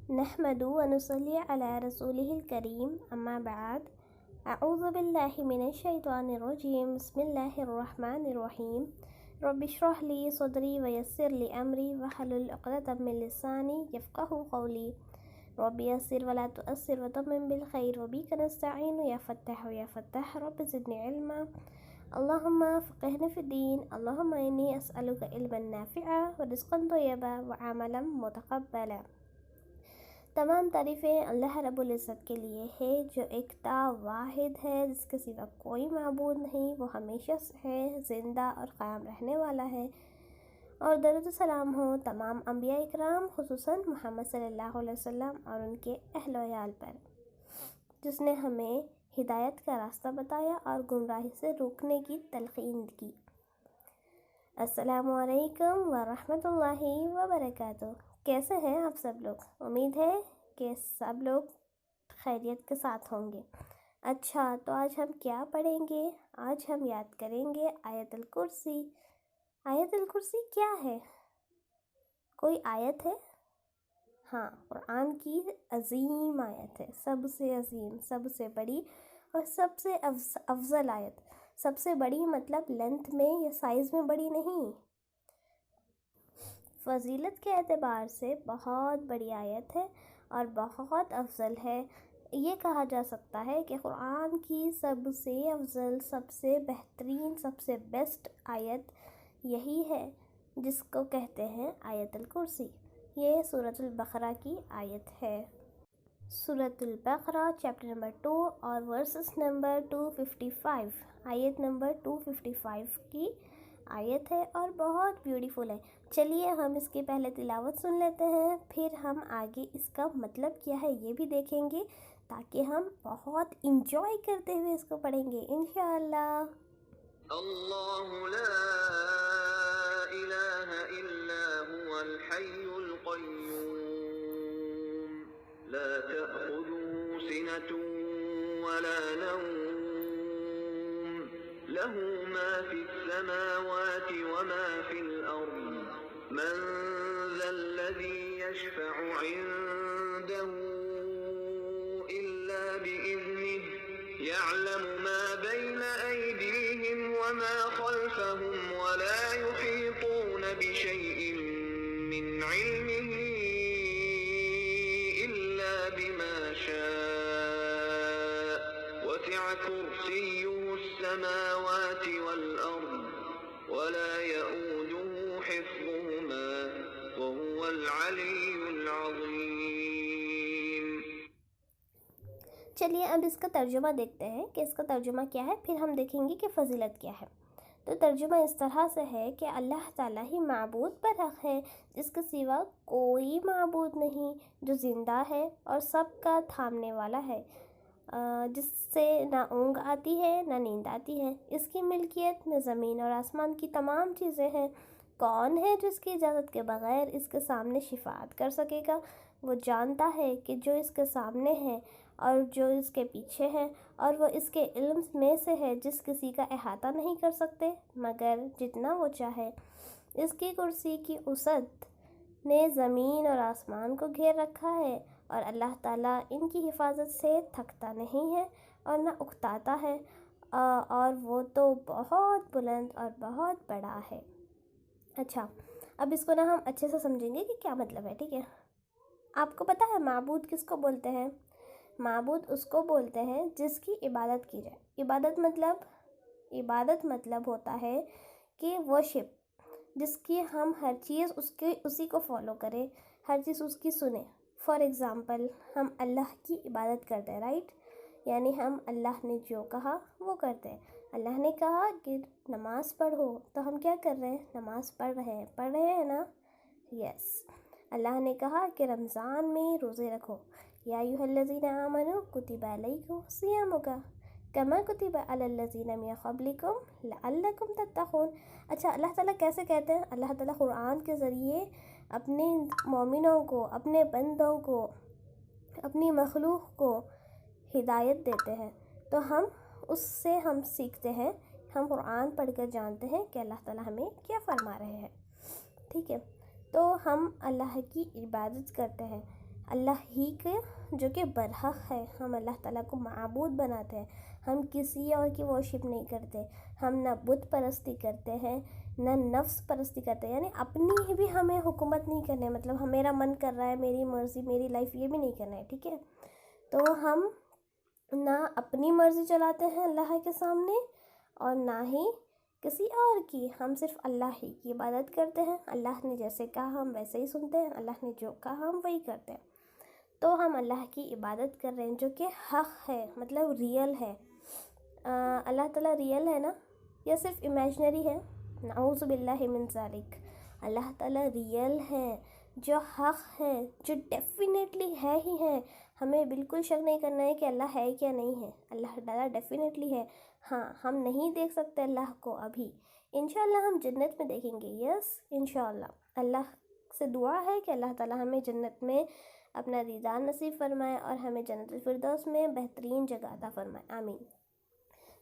نحمدو و نصلی علی رسولہ الکریم اما بعد اعوذ باللہ من الشیطان الرجیم بسم اللہ الرحمن الرحیم رب اشرح لی صدری ویسر لی امری واحلل عقدۃ من لسانی یفقہوا قولی رب یسر ولا تؤثر وتمم بالخیر وبک نستعین یا فتاح رب زدنی علما اللہم فقہنا فی الدین اللہم انی اسألک علما نافعا ورزقا طیبا وعملا متقبلا۔ تمام تعریفیں اللہ رب العزت کے لیے ہے جو ایکتا واحد ہے، جس کے سوا کوئی معبود نہیں، وہ ہمیشہ ہے، زندہ اور قائم رہنے والا ہے۔ اور درود و سلام ہو تمام انبیاء اکرام خصوصاً محمد صلی اللہ علیہ وسلم اور ان کے اہل و عیال پر، جس نے ہمیں ہدایت کا راستہ بتایا اور گمراہی سے روکنے کی تلقین کی۔ السلام علیکم ورحمۃ اللہ وبرکاتہ۔ کیسے ہیں آپ سب لوگ؟ امید ہے کہ سب لوگ خیریت کے ساتھ ہوں گے۔ اچھا، تو آج ہم کیا پڑھیں گے؟ آج ہم یاد کریں گے آیت الکرسی۔ آیت الکرسی کیا ہے؟ کوئی آیت ہے؟ ہاں، قرآن کی عظیم آیت ہے، سب سے عظیم، سب سے بڑی اور سب سے افضل آیت۔ سب سے بڑی مطلب لینتھ میں یا سائز میں بڑی نہیں، فضیلت کے اعتبار سے بہت بڑی آیت ہے اور بہت افضل ہے۔ یہ کہا جا سکتا ہے کہ قرآن کی سب سے افضل، سب سے بہترین، سب سے بیسٹ آیت یہی ہے، جس کو کہتے ہیں آیت الکرسی۔ یہ سورۃ البقرہ کی آیت ہے۔ سورۃ البقرہ چیپٹر نمبر 2 اور ورسز نمبر 255، آیت نمبر 255 کی آیت ہے اور بہت بیوٹیفل ہے۔ چلیے ہم اس کی پہلے تلاوت سن لیتے ہیں، پھر ہم آگے اس کا مطلب کیا ہے یہ بھی دیکھیں گے، تاکہ ہم بہت انجوائے کرتے ہوئے اس کو پڑھیں گے انشاءاللہ۔ اللہ لا الہ الا هو الحی القیوم لا تأخذه سنة ولا نوم له ما في السماوات وما في الأرض من ذا الذي يشفع عنده إلا بإذنه يعلم ما بين أيديهم وما خلفهم ولا يحيطون بشيء من علمه إلا بما شاء وسع كرسيه السماوات والأرض ولا يؤوده حفظهما وهو العلي العظيم۔ چلیے اب اس کا ترجمہ دیکھتے ہیں کہ اس کا ترجمہ کیا ہے، پھر ہم دیکھیں گے کہ فضیلت کیا ہے۔ تو ترجمہ اس طرح سے ہے کہ اللہ تعالیٰ ہی معبود پر حق ہے، جس کے سوا کوئی معبود نہیں، جو زندہ ہے اور سب کا تھامنے والا ہے، جس سے نہ اونگ آتی ہے نہ نیند آتی ہے۔ اس کی ملکیت میں زمین اور آسمان کی تمام چیزیں ہیں۔ کون ہے جو اس کی اجازت کے بغیر اس کے سامنے شفاعت کر سکے گا؟ وہ جانتا ہے کہ جو اس کے سامنے ہے اور جو اس کے پیچھے ہے، اور وہ اس کے علم میں سے ہے جس کسی کا احاطہ نہیں کر سکتے مگر جتنا وہ چاہے۔ اس کی کرسی کی وسعت نے زمین اور آسمان کو گھیر رکھا ہے، اور اللہ تعالیٰ ان کی حفاظت سے تھکتا نہیں ہے اور نہ اکتاتا ہے، اور وہ تو بہت بلند اور بہت بڑا ہے۔ اچھا، اب اس کو نا ہم اچھے سے سمجھیں گے کہ کیا مطلب ہے، ٹھیک ہے؟ آپ کو پتہ ہے معبود کس کو بولتے ہیں؟ معبود اس کو بولتے ہیں جس کی عبادت کی جائے۔ عبادت مطلب ہوتا ہے کہ ورشپ، جس کی ہم ہر چیز اسی کو فالو کریں، ہر چیز اس کی سنیں۔ فار ایگزامپل ہم اللہ کی عبادت کرتے ہیں، رائٹ؟ یعنی ہم اللہ نے جو کہا وہ کرتے ہیں۔ اللہ نے کہا کہ نماز پڑھو، تو ہم کیا کر رہے ہیں؟ نماز پڑھ رہے ہیں نا؟ یس۔ اللہ نے کہا کہ رمضان میں روزے رکھو، یا ایھا الذین آمنوا کتب علیکم الصیام کما کتب علی الذین من قبلکم لعلکم تتقون۔ اچھا، اللہ تعالیٰ کیسے کہتے ہیں؟ اللہ تعالیٰ قرآن کے ذریعے اپنے مومنوں کو، اپنے بندوں کو، اپنی مخلوق کو ہدایت دیتے ہیں، تو ہم اس سے سیکھتے ہیں، ہم قرآن پڑھ کر جانتے ہیں کہ اللہ تعالیٰ ہمیں کیا فرما رہے ہیں، ٹھیک ہے؟ تو ہم اللہ کی عبادت کرتے ہیں، اللہ ہی کے جو کہ برحق ہے. ہم اللہ تعالیٰ کو معبود بناتے ہیں. ہم کسی اور کی ورشپ نہیں کرتے. ہم نہ بت پرستی کرتے ہیں نہ نفس پرستی کرتے ہیں. یعنی اپنی بھی ہمیں حکومت نہیں کرنا ہے. مطلب میرا من کر رہا ہے، میری مرضی، میری لائف، یہ بھی نہیں کرنا ہے. ٹھیک ہے. تو ہم نہ اپنی مرضی چلاتے ہیں اللہ کے سامنے اور نہ ہی کسی اور کی. ہم صرف اللہ ہی کی عبادت کرتے ہیں. اللہ نے جیسے کہا ہم ویسے ہی سنتے ہیں. اللہ نے جو کہا ہم وہی کرتے ہیں. تو ہم اللہ کی عبادت کر رہے ہیں جو کہ حق ہے، مطلب ریئل ہے. اللہ تعالیٰ ریئل ہے نا یا صرف امیجنری ہے؟ نعوذ باللہ من ذالک. اللہ تعالیٰ ریئل ہے، جو حق ہے، جو ڈیفینیٹلی ہے ہی ہے. ہمیں بالکل شک نہیں کرنا ہے کہ اللہ ہے کیا نہیں ہے. اللہ تعالیٰ ڈیفینیٹلی ہے. ہاں، ہم نہیں دیکھ سکتے اللہ کو ابھی. انشاءاللہ ہم جنت میں دیکھیں گے. یس انشاءاللہ. اللہ سے دعا ہے کہ اللہ تعالیٰ ہمیں جنت میں اپنا دیدار نصیب فرمائے اور ہمیں جنت الفردوس میں بہترین جگہ عطا فرمائے. آمین.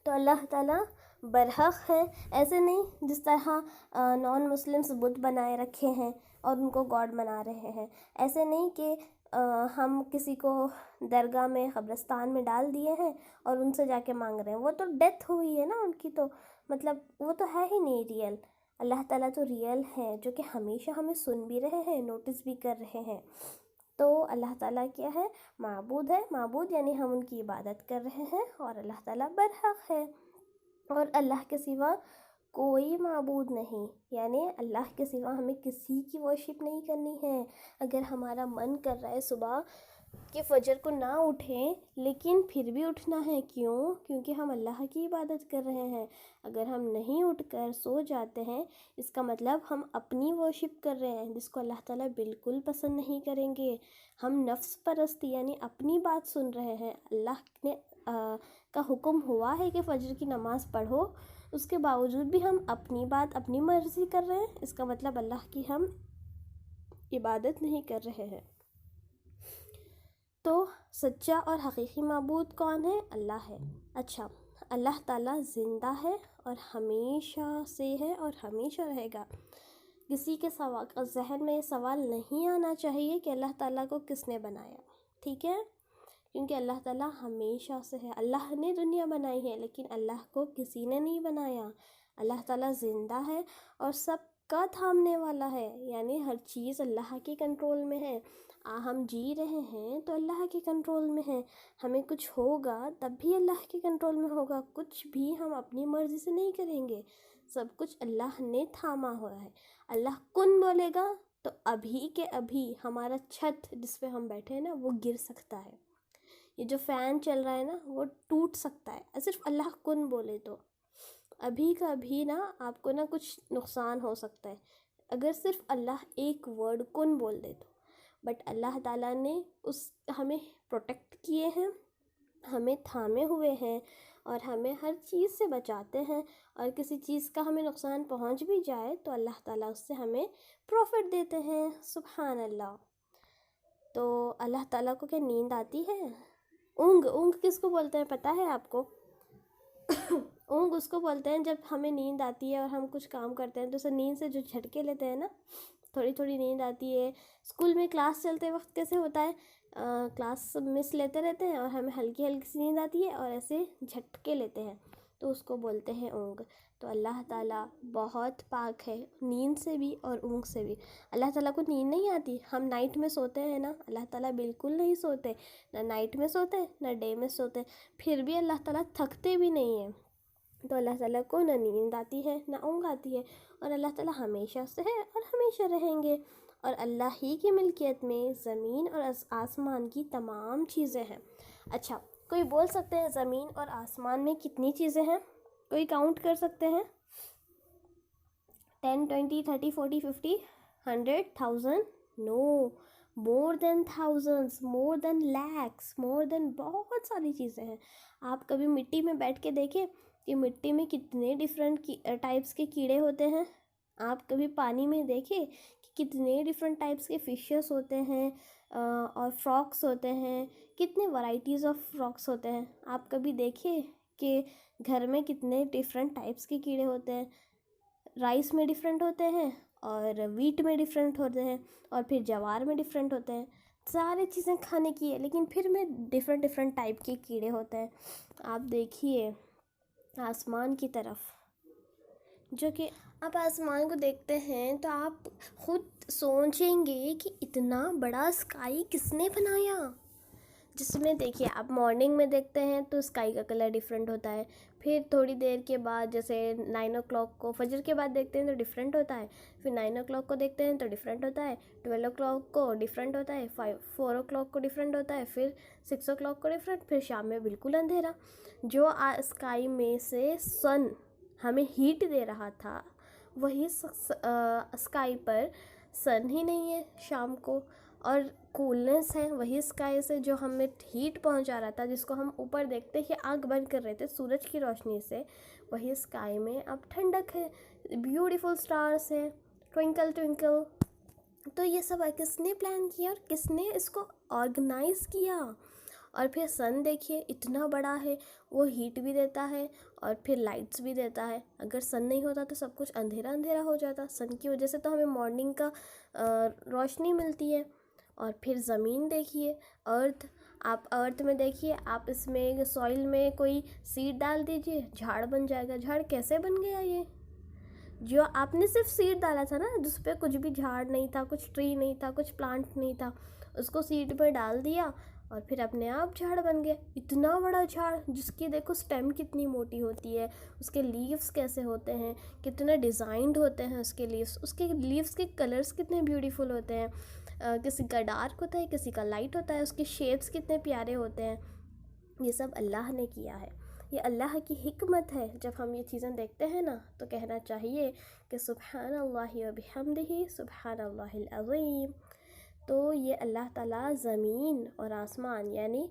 تو اللہ تعالیٰ برحق ہے. ایسے نہیں جس طرح نان مسلمس بت بنائے رکھے ہیں اور ان کو گاڈ بنا رہے ہیں. ایسے نہیں کہ ہم کسی کو درگاہ میں، قبرستان میں ڈال دیے ہیں اور ان سے جا کے مانگ رہے ہیں. وہ تو ڈیتھ ہوئی ہے نا ان کی، تو مطلب وہ تو ہے ہی نہیں ریئل. اللہ تعالیٰ تو ریئل ہے جو کہ ہمیشہ ہمیں سن بھی رہے ہیں، نوٹس بھی کر رہے ہیں. تو اللہ تعالیٰ کیا ہے؟ معبود ہے. معبود یعنی ہم ان کی عبادت کر رہے ہیں اور اللہ تعالیٰ برحق ہے. اور اللہ کے سوا کوئی معبود نہیں. یعنی اللہ کے سوا ہمیں کسی کی ورشپ نہیں کرنی ہے. اگر ہمارا من کر رہا ہے صبح کہ فجر کو نہ اٹھیں لیکن پھر بھی اٹھنا ہے، کیوں؟ کیونکہ ہم اللہ کی عبادت کر رہے ہیں. اگر ہم نہیں اٹھ کر سو جاتے ہیں اس کا مطلب ہم اپنی ورشپ کر رہے ہیں، جس کو اللہ تعالیٰ بالکل پسند نہیں کریں گے. ہم نفس پرستی یعنی اپنی بات سن رہے ہیں. اللہ نے کا حکم ہوا ہے کہ فجر کی نماز پڑھو، اس کے باوجود بھی ہم اپنی بات، اپنی مرضی کر رہے ہیں. اس کا مطلب اللہ کی ہم عبادت نہیں کر رہے ہیں. تو سچا اور حقیقی معبود کون ہے؟ اللہ ہے. اچھا، اللہ تعالیٰ زندہ ہے اور ہمیشہ سے ہے اور ہمیشہ رہے گا. کسی کے ذہن میں یہ سوال نہیں آنا چاہیے کہ اللہ تعالیٰ کو کس نے بنایا. ٹھیک ہے؟ کیونکہ اللہ تعالیٰ ہمیشہ سے ہے. اللہ نے دنیا بنائی ہے لیکن اللہ کو کسی نے نہیں بنایا. اللہ تعالیٰ زندہ ہے اور سب کا تھامنے والا ہے. یعنی ہر چیز اللہ کے کنٹرول میں ہے. ہم جی رہے ہیں تو اللہ کے کنٹرول میں ہے. ہمیں کچھ ہوگا تب بھی اللہ کے کنٹرول میں ہوگا. کچھ بھی ہم اپنی مرضی سے نہیں کریں گے. سب کچھ اللہ نے تھاما ہوا ہے. اللہ کن بولے گا تو ابھی کے ابھی ہمارا چھت جس پہ ہم بیٹھے ہیں نا وہ گر سکتا ہے. یہ جو فین چل رہا ہے نا وہ ٹوٹ سکتا ہے. صرف اللہ کن بولے تو ابھی کا ابھی نا آپ کو نا کچھ نقصان ہو سکتا ہے اگر صرف اللہ ایک ورڈ کن بول دے تو. بٹ اللہ تعالیٰ نے ہمیں پروٹیکٹ کیے ہیں، ہمیں تھامے ہوئے ہیں اور ہمیں ہر چیز سے بچاتے ہیں. اور کسی چیز کا ہمیں نقصان پہنچ بھی جائے تو اللہ تعالیٰ اس سے ہمیں پروفٹ دیتے ہیں. سبحان اللہ. تو اللہ تعالیٰ کو کیا نیند آتی ہے؟ اونگ کس کو بولتے ہیں پتہ ہے آپ کو؟ اونگ اس کو بولتے ہیں جب ہمیں نیند آتی ہے اور ہم کچھ کام کرتے ہیں تو اسے نیند سے جو جھٹکے لیتے ہیں نا، تھوڑی تھوڑی نیند آتی ہے. اسکول میں کلاس چلتے وقت کیسے ہوتا ہے؟ کلاس مس لیتے رہتے ہیں اور ہمیں ہلکی ہلکی سی نیند آتی ہے اور ایسے جھٹکے لیتے ہیں تو اس کو بولتے ہیں اونگ. تو اللہ تعالیٰ بہت پاک ہے نیند سے بھی اور اونگ سے بھی. اللہ تعالیٰ کو نیند نہیں آتی. ہم نائٹ میں سوتے ہیں نا، اللہ تعالیٰ بالکل نہیں سوتے. نہ نائٹ میں سوتے نہ ڈے میں سوتے، پھر بھی اللہ تعالیٰ تھکتے بھی نہیں ہیں. تو اللہ تعالیٰ کو نہ نیند آتی ہے نہ اونگ آتی ہے اور اللہ تعالیٰ ہمیشہ سے ہے اور ہمیشہ رہیں گے. اور اللہ ہی کی ملکیت میں زمین اور آسمان کی تمام چیزیں ہیں. اچھا، کوئی بول سکتے ہیں زمین اور آسمان میں کتنی چیزیں ہیں؟ کوئی کاؤنٹ کر سکتے ہیں؟ 10 20 30 40 50 100 1000؟ نو، مور دین تھاؤزنڈس، مور دین لیکس، مور دین بہت ساری چیزیں ہیں. آپ کبھی مٹی میں بیٹھ کے دیکھیں کہ مٹی میں کتنے ڈفرینٹ ٹائپس کے کیڑے ہوتے ہیں. آپ کبھی پانی میں دیکھیں کہ کتنے ڈفرینٹ ٹائپس کے فشز ہوتے ہیں اور فراکس ہوتے ہیں. کتنے ورائٹیز آف فراکس ہوتے ہیں. آپ کبھی دیکھیں کہ گھر میں کتنے ڈفرینٹ ٹائپس کے کیڑے ہوتے ہیں. رائس میں ڈفرینٹ ہوتے ہیں اور ویٹ میں ڈفرینٹ ہوتے ہیں اور پھر جوار میں ڈفرینٹ ہوتے ہیں. سارے چیزیں کھانے کی ہے، لیکن پھر میں ڈفرینٹ ٹائپ کے کیڑے ہوتے ہیں. آپ دیکھیے آسمان کی طرف، جو کہ آپ آسمان کو دیکھتے ہیں تو آپ خود سوچیں گے کہ اتنا بڑا اسکائی کس نے بنایا. جس میں دیکھیے آپ مارننگ میں دیکھتے ہیں تو اسکائی کا کلر ڈفرینٹ ہوتا ہے، پھر تھوڑی دیر کے بعد جیسے 9 o'clock کو فجر کے بعد دیکھتے ہیں تو ڈفرینٹ ہوتا ہے، پھر 9 o'clock کو دیکھتے ہیں تو ڈفرینٹ ہوتا ہے، 12 o'clock کو ڈفرینٹ ہوتا ہے، 4 o'clock کو ڈفرینٹ ہوتا ہے، پھر 6 o'clock کو ڈفرینٹ، پھر شام میں بالکل اندھیرا. جو اسکائی میں سے سن ہمیں ہیٹ دے رہا تھا، وہی اسکائی پر سن ہی نہیں ہے شام کو، اور کولنس ہے وہی اسکائی سے جو ہمیں ہیٹ پہنچا رہا تھا، جس کو ہم اوپر دیکھتے ہی آنکھ بند کر رہے تھے سورج کی روشنی سے، وہی اسکائی میں اب ٹھنڈک ہے، بیوٹیفل سٹارز ہیں، ٹوئنکل ٹوئنکل. تو یہ سب کس نے پلان کیا اور کس نے اس کو آرگنائز کیا؟ اور پھر سن دیکھیے اتنا بڑا ہے، وہ ہیٹ بھی دیتا ہے اور پھر لائٹس بھی دیتا ہے. اگر سن نہیں ہوتا تو سب کچھ اندھیرا اندھیرا ہو جاتا. سن کی وجہ سے تو ہمیں مارننگ کا روشنی ملتی ہے. اور پھر زمین دیکھیے، ارتھ، آپ ارتھ میں دیکھیے، آپ اس میں سوئل میں کوئی سیڈ ڈال دیجئے، جھاڑ بن جائے گا. جھاڑ کیسے بن گیا؟ یہ جو آپ نے صرف سیڈ ڈالا تھا نا، جس پہ کچھ بھی جھاڑ نہیں تھا، کچھ ٹری نہیں تھا، کچھ پلانٹ نہیں تھا، اس کو سیڈ پہ ڈال دیا اور پھر اپنے آپ جھاڑ بن گیا. اتنا بڑا جھاڑ جس کی دیکھو سٹیم کتنی موٹی ہوتی ہے، اس کے لیوز کیسے ہوتے ہیں، کتنے ڈیزائنڈ ہوتے ہیں اس کے لیوز کے کلرز کتنے بیوٹیفل ہوتے ہیں. کسی کا ڈارک ہوتا ہے، کسی کا لائٹ ہوتا ہے، اس کے شیپس کتنے پیارے ہوتے ہیں. یہ سب اللہ نے کیا ہے، یہ اللہ کی حکمت ہے. جب ہم یہ چیزیں دیکھتے ہیں نا تو کہنا چاہیے کہ سبحان اللہ و بحمدہ سبحان اللہ العظیم. تو یہ اللہ تعالیٰ زمین اور آسمان یعنی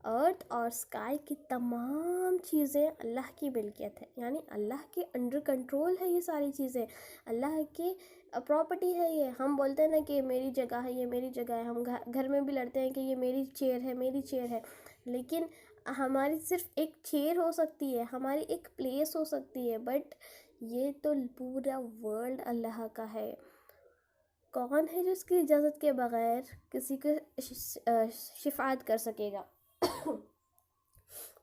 ارتھ اور اسکائی کی تمام چیزیں اللہ کی ملکیت ہے، یعنی اللہ کے انڈر کنٹرول ہے. یہ ساری چیزیں اللہ کی پراپرٹی ہے. یہ ہم بولتے ہیں نا کہ میری جگہ ہے، یہ میری جگہ ہے. ہم گھر میں بھی لڑتے ہیں کہ یہ میری چیئر ہے، میری چیئر ہے، لیکن ہماری صرف ایک چیئر ہو سکتی ہے، ہماری ایک پلیس ہو سکتی ہے، بٹ یہ تو پورا ورلڈ اللہ کا ہے. کون ہے جو اس کی اجازت کے بغیر کسی کو شفاعت کر سکے گا؟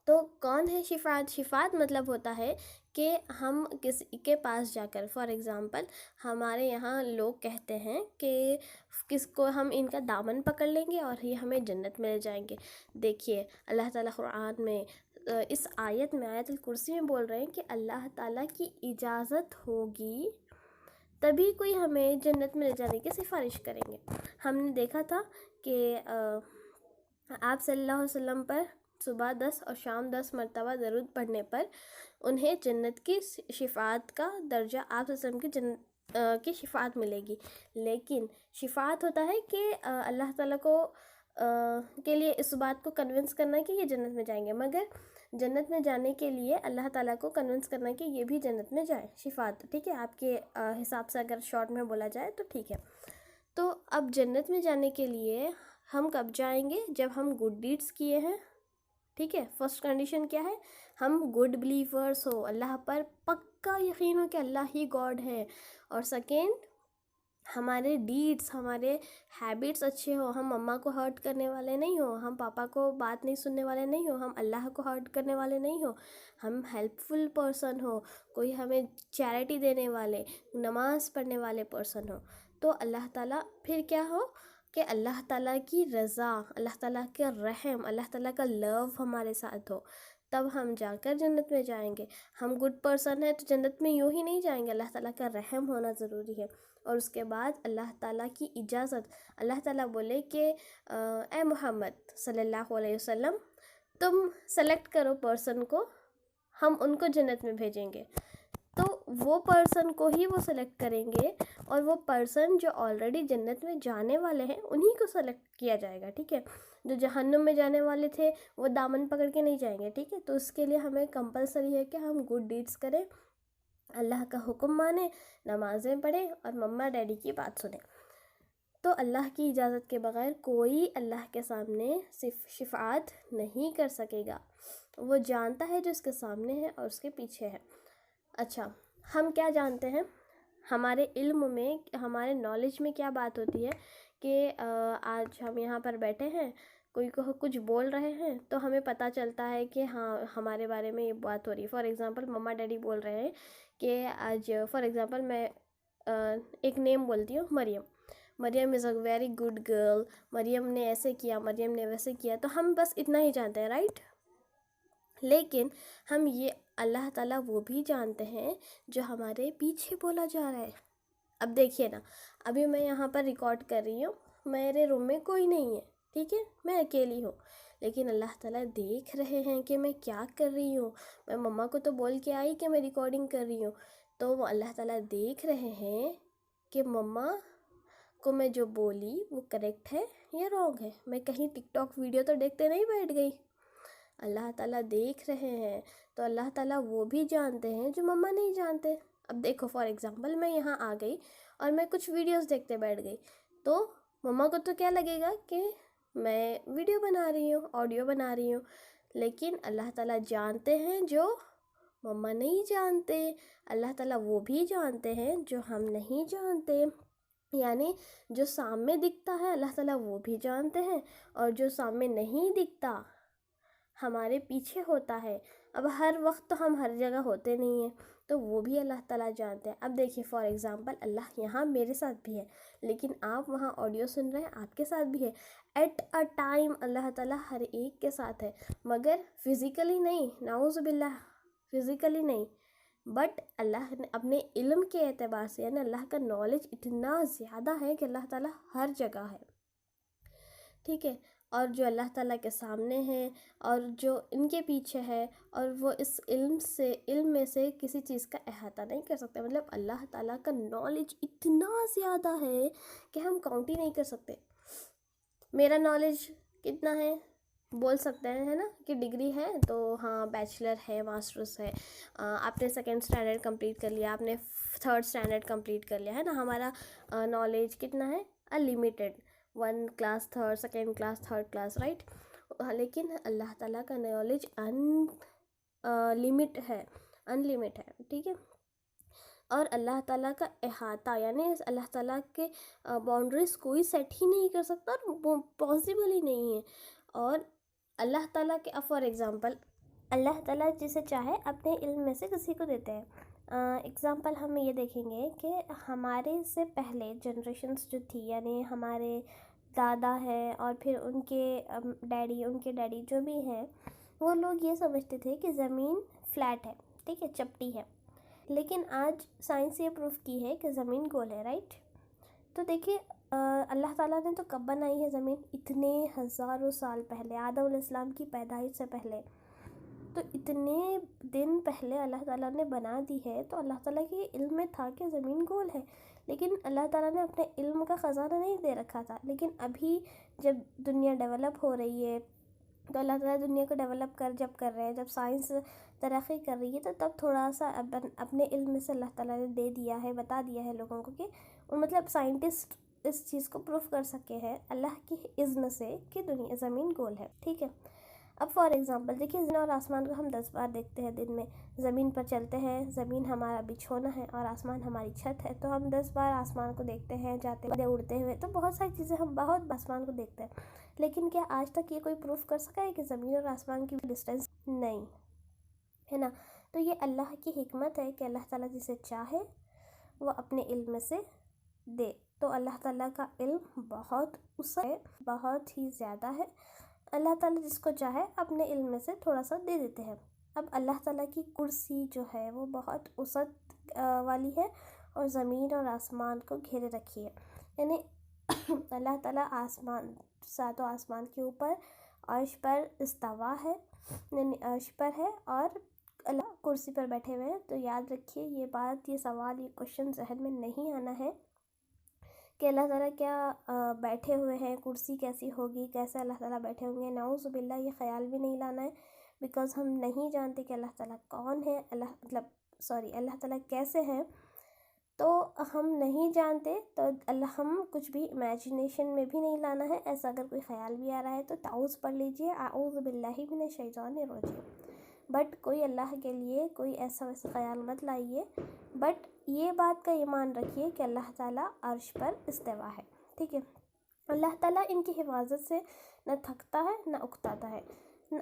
تو کون ہے شفاعت؟ شفاعت مطلب ہوتا ہے کہ ہم کسی کے پاس جا کر، فار ایگزامپل ہمارے یہاں لوگ کہتے ہیں کہ کس کو ہم ان کا دامن پکڑ لیں گے اور یہ ہمیں جنت میں لے جائیں گے. دیکھیے اللہ تعالیٰ قرآن میں اس آیت میں، آیت الکرسی میں بول رہے ہیں کہ اللہ تعالیٰ کی اجازت ہوگی تبھی کوئی ہمیں جنت میں لے جانے کی سفارش کریں گے. ہم نے دیکھا تھا کہ آپ صلی اللہ علیہ وسلم پر صبح 10 اور شام 10 مرتبہ درود پڑھنے پر انہیں جنت کی شفاعت کا درجہ، آپ صلی اللہ علیہ وسلم کی جنت کی شفاعت ملے گی. لیکن شفاعت ہوتا ہے کہ اللہ تعالیٰ کو کے لیے اس بات کو کنونس کرنا کہ یہ جنت میں جائیں گے، مگر جنت میں جانے کے لیے اللہ تعالیٰ کو کنونس کرنا کہ یہ بھی جنت میں جائے. شفاعت ٹھیک ہے، آپ کے حساب سے اگر شارٹ میں بولا جائے تو ٹھیک ہے. تو اب جنت میں جانے کے لیے ہم کب جائیں گے؟ جب ہم گڈ ڈیڈس کیے ہیں. ٹھیک ہے، فرسٹ کنڈیشن کیا ہے؟ ہم گڈ بلیورس ہو، اللہ پر پکا یقین ہو کہ اللہ ہی گاڈ ہے. اور سیکنڈ، ہمارے ڈیڈس، ہمارے ہیبٹس اچھے ہو، ہم مما کو ہرٹ کرنے والے نہیں ہو، ہم پاپا کو بات نہیں سننے والے نہیں ہو، ہم اللہ کو ہرٹ کرنے والے نہیں ہو، ہم ہیلپ فل پرسن ہو، کوئی ہمیں چیریٹی دینے والے، نماز پڑھنے والے پرسن ہو. تو اللہ تعالیٰ پھر کیا ہو کہ اللہ تعالیٰ کی رضا، اللہ تعالیٰ کے رحم، اللہ تعالیٰ کا لو ہمارے ساتھ ہو، تب ہم جا کر جنت میں جائیں گے. ہم گڈ پرسن ہیں تو جنت میں یوں ہی نہیں جائیں گے، اللہ تعالیٰ کا رحم ہونا ضروری ہے. اور اس کے بعد اللہ تعالیٰ کی اجازت، اللہ تعالیٰ بولے کہ اے محمد صلی اللہ علیہ وسلم تم سلیکٹ کرو پرسن کو، ہم ان کو جنت میں بھیجیں گے. تو وہ پرسن کو ہی وہ سلیکٹ کریں گے، اور وہ پرسن جو آلریڈی جنت میں جانے والے ہیں انہی کو سلیکٹ کیا جائے گا. ٹھیک ہے، جو جہنم میں جانے والے تھے وہ دامن پکڑ کے نہیں جائیں گے. ٹھیک ہے، تو اس کے لیے ہمیں کمپلسری ہے کہ ہم گڈ ڈیڈس کریں، اللہ کا حکم مانیں، نمازیں پڑھیں اور مما ڈیڈی کی بات سنیں. تو اللہ کی اجازت کے بغیر کوئی اللہ کے سامنے صرف شفاعت نہیں کر سکے گا. وہ جانتا ہے جو اس کے سامنے ہے اور اس کے پیچھے ہے. اچھا، ہم کیا جانتے ہیں؟ ہمارے علم میں، ہمارے نالج میں کیا بات ہوتی ہے کہ آج ہم یہاں پر بیٹھے ہیں، کوئی کچھ بول رہے ہیں تو ہمیں پتہ چلتا ہے کہ ہاں ہمارے بارے میں یہ بات ہو رہی ہے. فار ایگزامپل مما ڈیڈی بول رہے ہیں کہ آج فار ایگزامپل میں ایک نیم بولتی ہوں، مریم از اے ویری گڈ گرل، مریم نے ایسے کیا، مریم نے ویسے کیا، تو ہم بس اتنا ہی جانتے ہیں، رائٹ. لیکن ہم یہ اللہ تعالیٰ وہ بھی جانتے ہیں جو ہمارے پیچھے بولا جا رہا ہے. اب دیکھیے نا، ابھی میں یہاں پر ریکارڈ کر رہی ہوں، میرے روم میں کوئی نہیں ہے، ٹھیک ہے، میں اکیلی ہوں، لیکن اللہ تعالیٰ دیکھ رہے ہیں کہ میں کیا کر رہی ہوں. میں مما کو تو بول کے آئی کہ میں ریکارڈنگ کر رہی ہوں، تو وہ اللہ تعالیٰ دیکھ رہے ہیں کہ مما کو میں جو بولی وہ کریکٹ ہے یا رانگ ہے. میں کہیں ٹک ٹاک ویڈیو تو دیکھتے نہیں بیٹھ گئی. اللہ تعالیٰ دیکھ رہے ہیں، تو اللہ تعالیٰ وہ بھی جانتے ہیں جو مما نہیں جانتے. اب دیکھو فار ایگزامپل میں یہاں آ گئی اور میں کچھ ویڈیوز دیکھتے بیٹھ گئی، تو مما کو تو کیا لگے گا کہ میں ویڈیو بنا رہی ہوں، آڈیو بنا رہی ہوں، لیکن اللہ تعالیٰ جانتے ہیں جو مما نہیں جانتے. اللہ تعالیٰ وہ بھی جانتے ہیں جو ہم نہیں جانتے، یعنی جو سامنے دکھتا ہے اللہ تعالیٰ وہ بھی جانتے ہیں، اور جو سامنے نہیں دکھتا ہمارے پیچھے ہوتا ہے. اب ہر وقت تو ہم ہر جگہ ہوتے نہیں ہیں، تو وہ بھی اللہ تعالیٰ جانتے ہیں. اب دیکھیے فار ایگزامپل اللہ یہاں میرے ساتھ بھی ہے، لیکن آپ وہاں آڈیو سن رہے ہیں، آپ کے ساتھ بھی ہے. ایٹ اے ٹائم اللہ تعالیٰ ہر ایک کے ساتھ ہے، مگر فزیکلی نہیں، نعوذ باللہ، فزیکلی نہیں، بٹ اللہ نے اپنے علم کے اعتبار سے، یعنی اللہ کا نالج اتنا زیادہ ہے کہ اللہ تعالیٰ ہر جگہ ہے، ٹھیک ہے. اور جو اللہ تعالیٰ کے سامنے ہے اور جو ان کے پیچھے ہے، اور وہ اس علم میں سے کسی چیز کا احاطہ نہیں کر سکتے. مطلب اللہ تعالیٰ کا نالج اتنا زیادہ ہے کہ ہم کاؤنٹ ہی نہیں کر سکتے. میرا نالج کتنا ہے بول سکتے ہیں، ہے نا، کہ ڈگری ہے تو ہاں بیچلر ہے، ماسٹرس ہے. آپ نے سیکنڈ اسٹینڈرڈ کمپلیٹ کر لیا، آپ نے تھرڈ اسٹینڈرڈ کمپلیٹ کر لیا، ہے نا. ہمارا نالج کتنا ہے؟ Unlimited, 1 class, third, second class, third class, right. لیکن اللہ تعالیٰ کا نالج انلمٹ ہے، ٹھیک ہے. اور اللہ تعالیٰ کا احاطہ، یعنی اللہ تعالیٰ کے باؤنڈریز کوئی سیٹ ہی نہیں کر سکتا، اور پاسبل ہی نہیں ہے. اور اللہ تعالیٰ کے فار ایگزامپل اللہ تعالیٰ جسے چاہے اپنے علم میں سے کسی کو دیتے ہیں. ایگزامپل ہم یہ دیکھیں گے کہ ہمارے سے پہلے جنریشنز جو تھی، یعنی ہمارے دادا ہے اور پھر ان کے ڈیڈی جو بھی ہیں، وہ لوگ یہ سمجھتے تھے کہ زمین فلیٹ ہے، ٹھیک ہے، چپٹی ہے. لیکن آج سائنس یہ پروف کی ہے کہ زمین گول ہے، رائٹ. تو دیکھیے اللہ تعالیٰ نے تو کب بنائی ہے زمین؟ اتنے ہزاروں سال پہلے، آدم علیہ السلام کی پیدائش سے پہلے. تو اتنے دن پہلے اللہ تعالیٰ نے بنا دی ہے. تو اللہ تعالیٰ کے علم میں تھا کہ زمین گول ہے، لیکن اللہ تعالیٰ نے اپنے علم کا خزانہ نہیں دے رکھا تھا. لیکن ابھی جب دنیا ڈیولپ ہو رہی ہے، تو اللہ تعالیٰ دنیا کو ڈیولپ کر رہے ہیں، جب سائنس ترقی کر رہی ہے، تو تب تھوڑا سا اپنے علم میں سے اللہ تعالیٰ نے دے دیا ہے، بتا دیا ہے لوگوں کو، کہ مطلب سائنٹسٹ اس چیز کو پروف کر سکے ہیں اللہ کی اذن سے کہ زمین گول ہے، ٹھیک ہے. اب فار ایگزامپل دیکھیے، زمین اور آسمان کو ہم 10 بار دیکھتے ہیں دن میں. زمین پر چلتے ہیں، زمین ہمارا بچھونا ہے اور آسمان ہماری چھت ہے، تو ہم 10 بار آسمان کو دیکھتے ہیں، جاتے ہوئے، اڑتے ہوئے. تو بہت ساری چیزیں ہم بہت آسمان کو دیکھتے ہیں. لیکن کیا آج تک یہ کوئی پروف کر سکا ہے کہ زمین اور آسمان کی ڈسٹینس؟ نہیں، ہے نا. تو یہ اللہ کی حکمت ہے کہ اللہ تعالیٰ جسے چاہے وہ اپنے علم میں سے دے. تو اللہ تعالیٰ کا علم بہت وسع ہے، بہت ہی زیادہ ہے. اللہ تعالیٰ جس کو چاہے اپنے علم میں سے تھوڑا سا دے دیتے ہیں. اب اللہ تعالیٰ کی کرسی جو ہے وہ بہت وسعت والی ہے، اور زمین اور آسمان کو گھیرے رکھی ہے. یعنی اللہ تعالیٰ ساتوں آسمان کے اوپر عرش پر استوا ہے، یعنی عرش پر ہے، اور اللہ کرسی پر بیٹھے ہوئے ہیں. تو یاد رکھیے یہ بات، یہ سوال، یہ کوشچن ذہن میں نہیں آنا ہے کہ اللہ تعالیٰ کیا بیٹھے ہوئے ہیں، کرسی کیسی ہوگی، کیسے اللہ تعالیٰ بیٹھے ہوں گے. نعوذ باللہ، یہ خیال بھی نہیں لانا ہے، بیکاز ہم نہیں جانتے کہ اللہ تعالیٰ کون ہے، اللہ تعالیٰ کیسے ہیں. تو ہم نہیں جانتے، تو ہم کچھ بھی امیجنیشن میں بھی نہیں لانا ہے. ایسا اگر کوئی خیال بھی آ رہا ہے تو تعوذ پڑھ لیجئے، اعوذ باللہ من الشیطان الرجیم. بٹ کوئی اللہ کے لیے کوئی ایسا ویسا خیال مت لائیے. بٹ یہ بات کا ایمان رکھیے کہ اللہ تعالیٰ عرش پر استوا ہے، ٹھیک ہے. اللہ تعالیٰ ان کی حفاظت سے نہ تھکتا ہے نہ اکتاتا ہے۔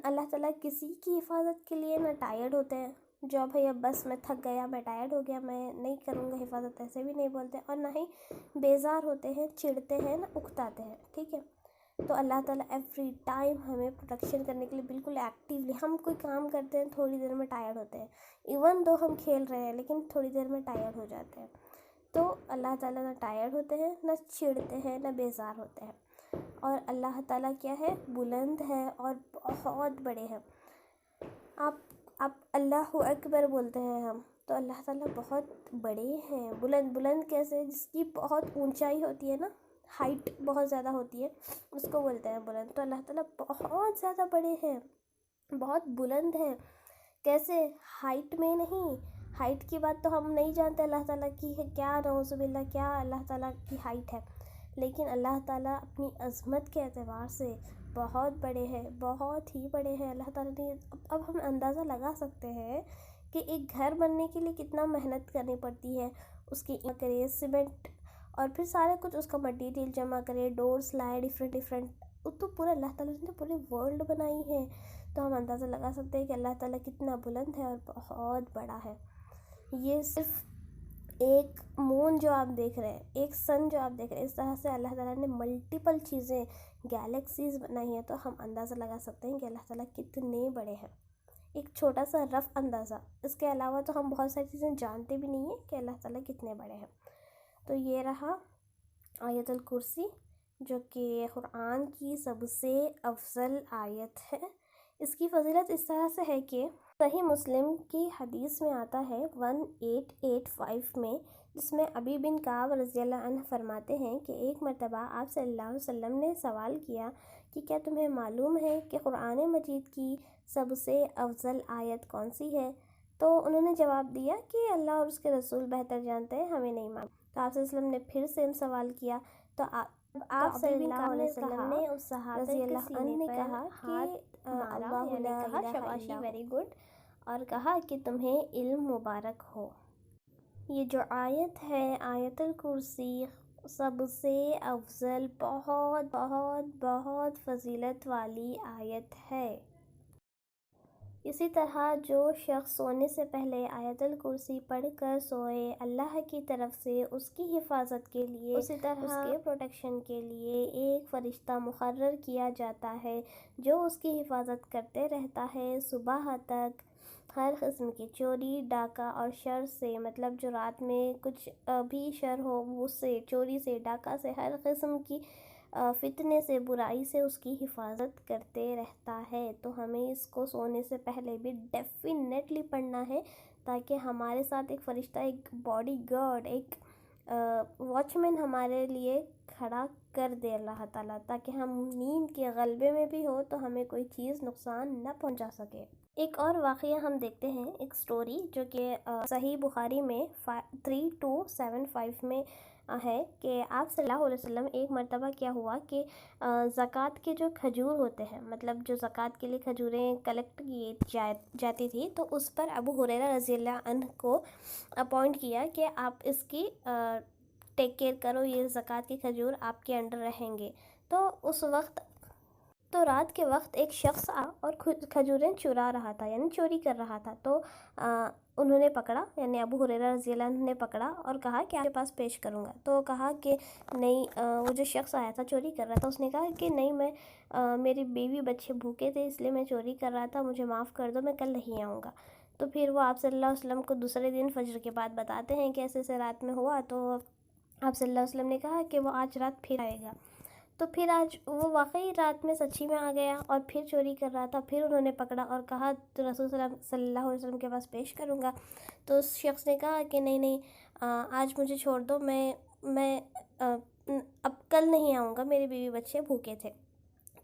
اللہ تعالیٰ کسی کی حفاظت کے لیے نہ ٹائرڈ ہوتے ہیں، جو بھائی اب بس میں تھک گیا، میں ٹائرڈ ہو گیا، میں نہیں کروں گا حفاظت، ایسے بھی نہیں بولتے، اور نہ ہی بیزار ہوتے ہیں، چڑھتے ہیں، نہ اکتاتے ہیں، ٹھیک ہے۔ تو اللہ تعالیٰ ایوری ٹائم ہمیں پروٹیکشن کرنے کے لیے بالکل ایکٹیولی، ہم کوئی کام کرتے ہیں تھوڑی دیر میں ٹائرڈ ہوتے ہیں، ایون دو ہم کھیل رہے ہیں لیکن تھوڑی دیر میں ٹائرڈ ہو جاتے ہیں، تو اللہ تعالیٰ نہ ٹائرڈ ہوتے ہیں، نہ چڑھتے ہیں، نہ بیزار ہوتے ہیں۔ اور اللہ تعالیٰ کیا ہے؟ بلند ہے اور بہت بڑے ہیں۔ آپ اللہ اکبر بولتے ہیں ہم، تو اللہ تعالیٰ بہت بڑے ہیں۔ بلند کیسے؟ جس کی بہت اونچائی ہوتی ہے نا، ہائٹ بہت زیادہ ہوتی ہے، اس کو بولتے ہیں بلند۔ تو اللہ تعالیٰ بہت زیادہ بڑے ہیں، بہت بلند ہیں۔ کیسے؟ ہائٹ میں نہیں، ہائٹ کی بات تو ہم نہیں جانتے اللہ تعالیٰ کی ہے کیا، نعوذ باللہ، کیا اللہ تعالیٰ کی ہائٹ ہے، لیکن اللہ تعالیٰ اپنی عظمت کے اعتبار سے بہت بڑے ہیں، بہت ہی بڑے ہیں اللہ تعالیٰ نے۔ اب ہم اندازہ لگا سکتے ہیں کہ ایک گھر بننے کے لیے کتنا محنت کرنی پڑتی ہے، اس کی کرے سیمنٹ اور پھر سارا کچھ اس کا مٹیریل جمع کرے، ڈورس لائے ڈفرینٹ، تو پورا اللہ تعالیٰ نے پورے ورلڈ بنائی ہے، تو ہم اندازہ لگا سکتے ہیں کہ اللہ تعالیٰ کتنا بلند ہے اور بہت بڑا ہے۔ یہ صرف ایک مون جو آپ دیکھ رہے ہیں، ایک سن جو آپ دیکھ رہے ہیں، اس طرح سے اللہ تعالیٰ نے ملٹیپل چیزیں، گیلیکسیز بنائی ہیں، تو ہم اندازہ لگا سکتے ہیں کہ اللہ تعالیٰ کتنے بڑے ہیں۔ ایک چھوٹا سا رف اندازہ، اس کے علاوہ تو ہم بہت ساری چیزیں جانتے بھی نہیں ہیں کہ اللہ تعالیٰ کتنے بڑے ہیں۔ تو یہ رہا آیت الکرسی، جو کہ قرآن کی سب سے افضل آیت ہے۔ اس کی فضیلت اس طرح سے ہے کہ صحیح مسلم کی حدیث میں آتا ہے 1885 میں، جس میں ابی بن کعب رضی اللہ عنہ فرماتے ہیں کہ ایک مرتبہ آپ صلی اللہ علیہ وسلم نے سوال کیا کہ کیا تمہیں معلوم ہے کہ قرآن مجید کی سب سے افضل آیت کون سی ہے؟ تو انہوں نے جواب دیا کہ اللہ اور اس کے رسول بہتر جانتے ہیں، ہمیں نہیں معلوم۔ تو آپ صلی اللہ علیہ وسلم نے پھر سیم سوال کیا، تو آپ صلی اللہ علیہ وسلم نے اس صحابی رضی اللہ عنہ نے کہا کہ اللہ لا الہ الا ہو، ویری گڈ، اور کہا کہ تمہیں علم مبارک ہو۔ یہ جو آیت ہے آیت الکرسی، سب سے افضل، بہت بہت بہت فضیلت والی آیت ہے۔ اسی طرح جو شخص سونے سے پہلے آیت الکرسی پڑھ کر سوئے، اللہ کی طرف سے اس کی حفاظت کے لیے، اسی طرح اس کے پروٹیکشن کے لیے ایک فرشتہ مقرر کیا جاتا ہے جو اس کی حفاظت کرتے رہتا ہے صبح تک، ہر قسم کی چوری، ڈاکہ اور شر سے، مطلب جو رات میں کچھ بھی شر ہو، اس سے، چوری سے، ڈاکہ سے، ہر قسم کی فتنے سے، برائی سے اس کی حفاظت کرتے رہتا ہے۔ تو ہمیں اس کو سونے سے پہلے بھی ڈیفینیٹلی پڑھنا ہے، تاکہ ہمارے ساتھ ایک فرشتہ، ایک باڈی گارڈ، ایک واچ مین ہمارے لیے کھڑا کر دے اللہ تعالیٰ، تاکہ ہم نیند کے غلبے میں بھی ہو تو ہمیں کوئی چیز نقصان نہ پہنچا سکے۔ ایک اور واقعہ ہم دیکھتے ہیں، ایک سٹوری جو کہ صحیح بخاری میں 3275 میں ہے کہ آپ صلی اللہ علیہ وسلم، ایک مرتبہ کیا ہوا کہ زکوٰۃ کے جو کھجور ہوتے ہیں، مطلب جو زکوٰۃ کے لیے کھجوریں کلیکٹ کی جاتی تھی، تو اس پر ابو ہریرہ رضی اللہ عنہ کو اپوائنٹ کیا کہ آپ اس کی ٹیک کیئر کرو، یہ زکوٰۃ کی کھجور آپ کے انڈر رہیں گے۔ تو اس وقت، تو رات کے وقت ایک شخص آ اور کھجوریں چرا رہا تھا، یعنی چوری کر رہا تھا، تو انہوں نے پکڑا، یعنی ابو ہریرہ رضی اللہ عنہ نے پکڑا اور کہا کہ آپ کے پاس پیش کروں گا۔ تو کہا کہ نہیں، وہ جو شخص آیا تھا چوری کر رہا تھا، اس نے کہا کہ نہیں، میں میری بیوی بچے بھوکے تھے اس لیے میں چوری کر رہا تھا، مجھے معاف کر دو، میں کل نہیں آؤں گا۔ تو پھر وہ آپ صلی اللہ علیہ وسلم کو دوسرے دن فجر کے بعد بتاتے ہیں کہ ایسے ایسے رات میں ہوا، تو آپ صلی اللہ علیہ وسلم نے کہا کہ وہ آج رات پھر آئے گا۔ تو پھر آج وہ واقعی رات میں سچی میں آ گیا اور پھر چوری کر رہا تھا، پھر انہوں نے پکڑا اور کہا تو رسول صلی اللہ علیہ وسلم کے پاس پیش کروں گا۔ تو اس شخص نے کہا کہ نہیں، آج مجھے چھوڑ دو، میں اب کل نہیں آؤں گا، میرے بیوی بچے بھوکے تھے۔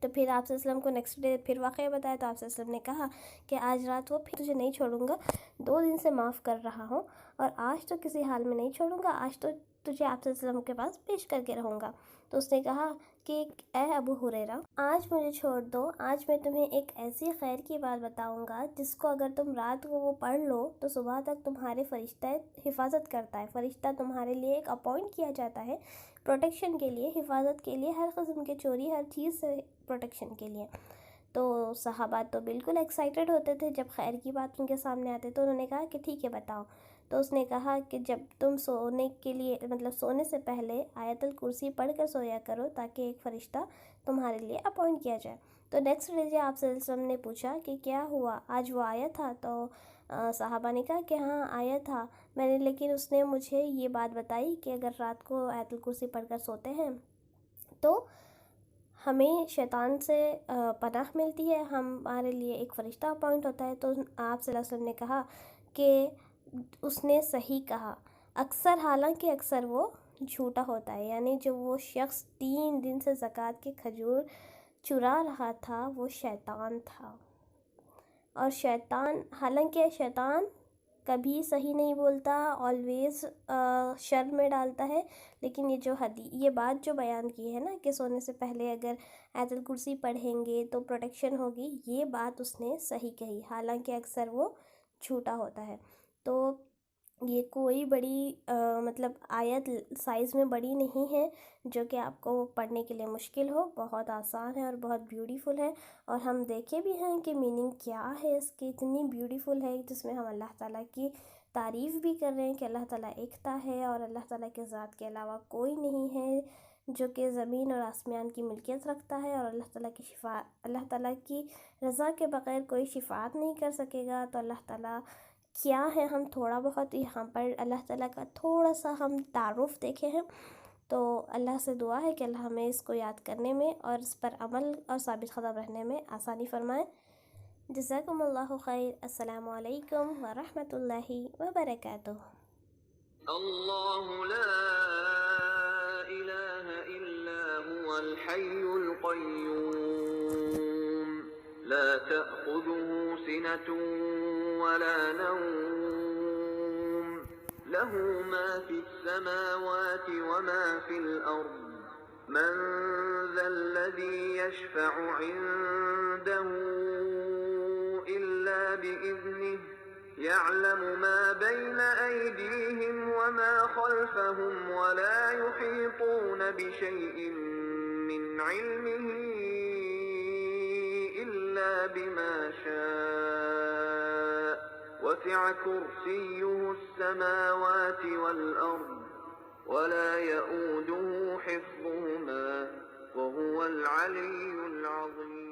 تو پھر آپ صلی اللہ علیہ وسلم کو نیکسٹ ڈے پھر واقعہ بتایا، تو آپ صلی اللہ علیہ وسلم نے کہا کہ آج رات وہ پھر تجھے نہیں چھوڑوں گا، 2 دن سے معاف کر رہا ہوں، اور آج تو کسی حال میں نہیں چھوڑوں گا، آج تو تجھے آپ صلی اللہ علیہ وسلم کے پاس پیش کر کے رہوں گا۔ تو اس نے کہا کہ اے ابو ہریرہ آج مجھے چھوڑ دو، آج میں تمہیں ایک ایسی خیر کی بات بتاؤں گا جس کو اگر تم رات کو وہ پڑھ لو تو صبح تک تمہارے فرشتہ حفاظت کرتا ہے، فرشتہ تمہارے لیے ایک اپوائنٹ کیا جاتا ہے پروٹیکشن کے لیے، حفاظت کے لیے، ہر قسم کے چوری، ہر چیز سے پروٹیکشن کے لیے۔ تو صحابہ تو بالکل ایکسائٹیڈ ہوتے تھے جب خیر کی بات ان کے سامنے آتے، تو انہوں نے کہا کہ ٹھیک ہے بتاؤ۔ تو اس نے کہا کہ جب تم سونے کے لیے سونے سے پہلے آیت الکرسی پڑھ کر سویا کرو تاکہ ایک فرشتہ تمہارے لیے اپوائنٹ کیا جائے۔ تو نیکسٹ ڈے آپ صلی اللہ علیہ وسلم نے پوچھا کہ کیا ہوا، آج وہ آیا تھا؟ تو صحابہ نے کہا کہ ہاں آیا تھا، میں نے لیکن اس نے مجھے یہ بات بتائی کہ اگر رات کو آیت الکرسی پڑھ کر سوتے ہیں تو ہمیں شیطان سے پناہ ملتی ہے، ہمارے لیے ایک فرشتہ اپوائنٹ ہوتا ہے۔ تو آپ صلی اللہ علیہ وسلم نے کہا کہ اس نے صحیح کہا، اکثر حالانکہ اکثر وہ جھوٹا ہوتا ہے، یعنی جو وہ شخص 3 دن سے زکوٰۃ کے کھجور چرا رہا تھا وہ شیطان تھا۔ اور شیطان، حالانکہ شیطان کبھی صحیح نہیں بولتا، آلویز شر میں ڈالتا ہے، لیکن یہ بات جو بیان کی ہے نا کہ سونے سے پہلے اگر آیت الکرسی پڑھیں گے تو پروٹیکشن ہوگی، یہ بات اس نے صحیح کہی، حالانکہ اکثر وہ جھوٹا ہوتا ہے۔ تو یہ کوئی بڑی آیت سائز میں بڑی نہیں ہے جو کہ آپ کو پڑھنے کے لیے مشکل ہو، بہت آسان ہے اور بہت بیوٹیفل ہے، اور ہم دیکھے بھی ہیں کہ میننگ کیا ہے اس کی، اتنی بیوٹیفل ہے جس میں ہم اللہ تعالیٰ کی تعریف بھی کر رہے ہیں کہ اللہ تعالیٰ ایکتا ہے اور اللہ تعالیٰ کے ذات کے علاوہ کوئی نہیں ہے جو کہ زمین اور آسمان کی ملکیت رکھتا ہے، اور اللہ تعالیٰ کی رضا کے بغیر کوئی شفاعت نہیں کر سکے گا۔ تو اللہ تعالیٰ کیا ہے، ہم تھوڑا بہت یہاں پر اللہ تعالیٰ کا تھوڑا سا ہم تعارف دیکھے ہیں، تو اللہ سے دعا ہے کہ اللہ ہمیں اس کو یاد کرنے میں اور اس پر عمل اور ثابت قدم رہنے میں آسانی فرمائے۔ جزاکم اللہ خیر۔ السلام علیکم ورحمۃ اللہ وبرکاتہ۔ اللہ لا الہ الا هو الحی القیوم لا تأخذه سنة ولا نوم له ما في السماوات وما في الأرض من ذا الذي يشفع عنده إلا بإذنه يعلم ما بين أيديهم وما خلفهم ولا يحيطون بشيء من علمه إلا بما شاء وسع كرسيه السماوات والأرض ولا يؤوده حفظهما وهو العلي العظيم۔